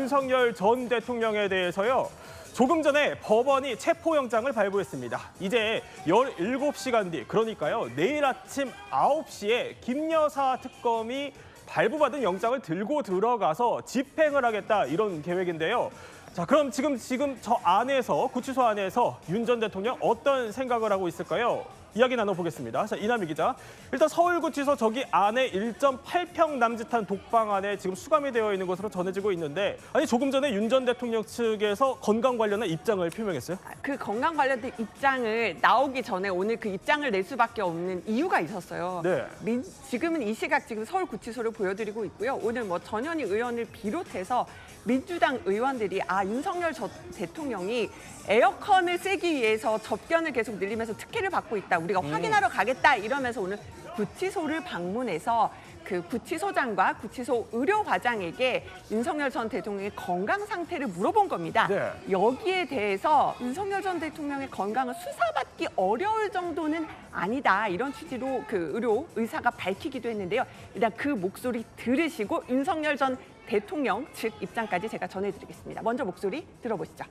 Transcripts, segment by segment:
윤석열 전 대통령에 대해서요. 조금 전에 법원이 체포영장을 발부했습니다. 이제 17시간 뒤, 그러니까요. 내일 아침 9시에 김 여사 특검이 발부받은 영장을 들고 들어가서 집행을 하겠다, 이런 계획인데요. 자, 그럼 지금 저 안에서, 구치소 안에서 윤 전 대통령 어떤 생각을 하고 있을까요? 이야기 나눠보겠습니다. 자, 이남희 기자. 일단 서울구치소 저기 안에 1.8평 남짓한 독방 안에 지금 수감이 되어 있는 것으로 전해지고 있는데, 아니 조금 전에 윤 전 대통령 측에서 건강 관련한 입장을 표명했어요? 그 건강 관련된 입장을 나오기 전에 오늘 그 입장을 낼 수밖에 없는 이유가 있었어요. 네. 지금은 이 시각 지금 서울구치소를 보여드리고 있고요. 오늘 뭐 전현희 의원을 비롯해서 민주당 의원들이 윤석열 전 대통령이 에어컨을 쐬기 위해서 접견을 계속 늘리면서 특혜를 받고 있다. 우리가 확인하러 가겠다 이러면서 오늘 구치소를 방문해서 그 구치소장과 구치소 의료과장에게 윤석열 전 대통령의 건강 상태를 물어본 겁니다. 네. 여기에 대해서 윤석열 전 대통령의 건강은 수사받기 어려울 정도는 아니다. 이런 취지로 그 의사가 밝히기도 했는데요. 일단 그 목소리 들으시고 윤석열 전 대통령 측 입장까지 제가 전해드리겠습니다. 먼저 목소리 들어보시죠.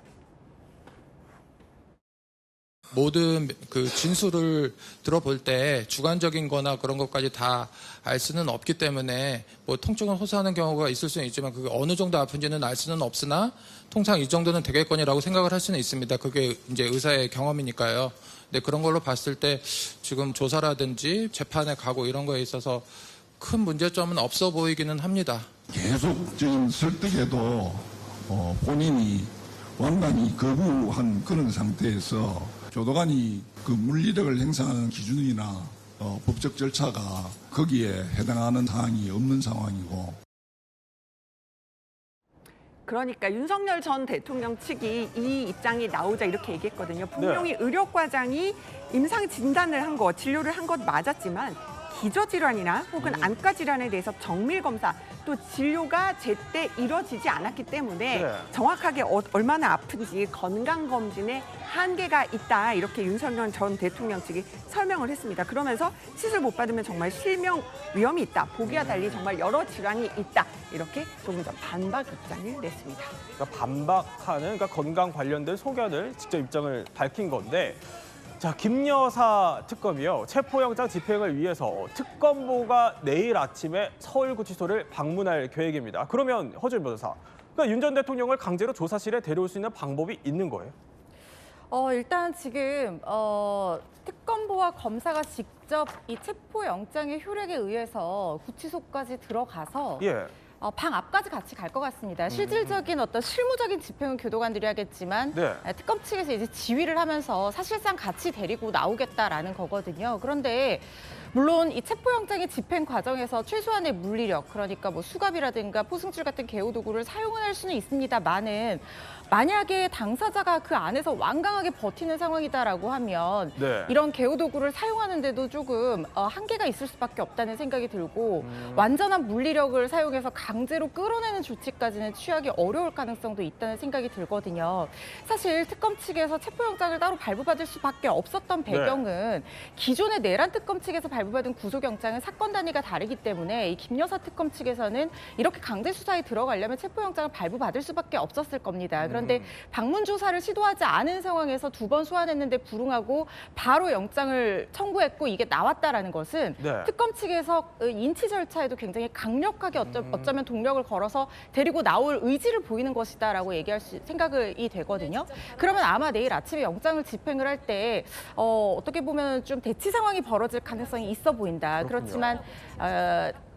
모든 그 진술을 들어볼 때 주관적인 거나 그런 것까지 다 알 수는 없기 때문에 뭐 통증을 호소하는 경우가 있을 수는 있지만 그게 어느 정도 아픈지는 알 수는 없으나 통상 이 정도는 되겠거니라고 생각을 할 수는 있습니다. 그게 이제 의사의 경험이니까요. 근데 그런 걸로 봤을 때 지금 조사라든지 재판에 가고 이런 거에 있어서 큰 문제점은 없어 보이기는 합니다. 계속적인 설득에도 본인이 완강히 거부한 그런 상태에서 교도관이 그 물리력을 행사하는 기준이나 법적 절차가 거기에 해당하는 사항이 없는 상황이고. 그러니까 윤석열 전 대통령 측이 이 입장이 나오자 이렇게 얘기했거든요. 분명히 의료과장이 임상 진단을 한 것, 진료를 한 것 맞았지만 기저질환이나 혹은 안과질환에 대해서 정밀검사 또 진료가 제때 이루어지지 않았기 때문에 정확하게 얼마나 아픈지 건강검진에 한계가 있다. 이렇게 윤석열 전 대통령 측이 설명을 했습니다. 그러면서 시술 못 받으면 정말 실명 위험이 있다. 보기와 달리 정말 여러 질환이 있다. 이렇게 조금 더 반박 입장을 냈습니다. 그러니까 반박하는, 그러니까 건강 관련된 소견을 직접 입장을 밝힌 건데, 자, 김 여사 특검이요. 체포영장 집행을 위해서 특검보가 내일 아침에 서울구치소를 방문할 계획입니다. 그러면 허준 변호사, 그러니까 윤 전 대통령을 강제로 조사실에 데려올 수 있는 방법이 있는 거예요? 일단 지금 특검보와 검사가 직접 이 체포영장의 효력에 의해서 구치소까지 들어가서 방 앞까지 같이 갈 것 같습니다. 실질적인 어떤 실무적인 집행은 교도관들이 하겠지만 특검 측에서 이제 지휘를 하면서 사실상 같이 데리고 나오겠다라는 거거든요. 그런데 물론 이 체포영장의 집행 과정에서 최소한의 물리력, 그러니까 뭐 수갑이라든가 포승줄 같은 개호 도구를 사용할 수는 있습니다만은 만약에 당사자가 그 안에서 완강하게 버티는 상황이다라고 하면 이런 개호 도구를 사용하는데도 조금 한계가 있을 수밖에 없다는 생각이 들고 완전한 물리력을 사용해서 강제로 끌어내는 조치까지는 취하기 어려울 가능성도 있다는 생각이 들거든요. 사실 특검 측에서 체포영장을 따로 발부받을 수밖에 없었던 배경은 기존의 내란 특검 측에서 발부받은 구속영장은 사건 단위가 다르기 때문에 이 김 여사 특검 측에서는 이렇게 강제 수사에 들어가려면 체포영장을 발부받을 수밖에 없었을 겁니다. 그런데 방문 조사를 시도하지 않은 상황에서 2번 소환했는데 불응하고 바로 영장을 청구했고 이게 나왔다라는 것은 특검 측에서 인치 절차에도 굉장히 강력하게 어쩌면 동력을 걸어서 데리고 나올 의지를 보이는 것이다라고 얘기할 생각이 되거든요. 그러면 아마 내일 아침에 영장을 집행을 할 때 어떻게 보면 좀 대치 상황이 벌어질 가능성이 있어 보인다. 그렇지만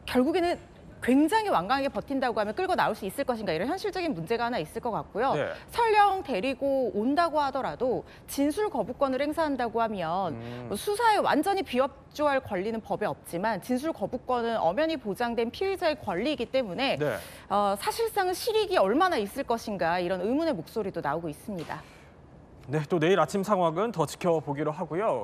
결국에는 굉장히 완강하게 버틴다고 하면 끌고 나올 수 있을 것인가, 이런 현실적인 문제가 하나 있을 것 같고요. 설령 데리고 온다고 하더라도 진술 거부권을 행사한다고 하면 수사에 완전히 비협조할 권리는 법에 없지만 진술 거부권은 엄연히 보장된 피의자의 권리이기 때문에 사실상은 실익이 얼마나 있을 것인가, 이런 의문의 목소리도 나오고 있습니다. 네, 또 내일 아침 상황은 더 지켜보기로 하고요.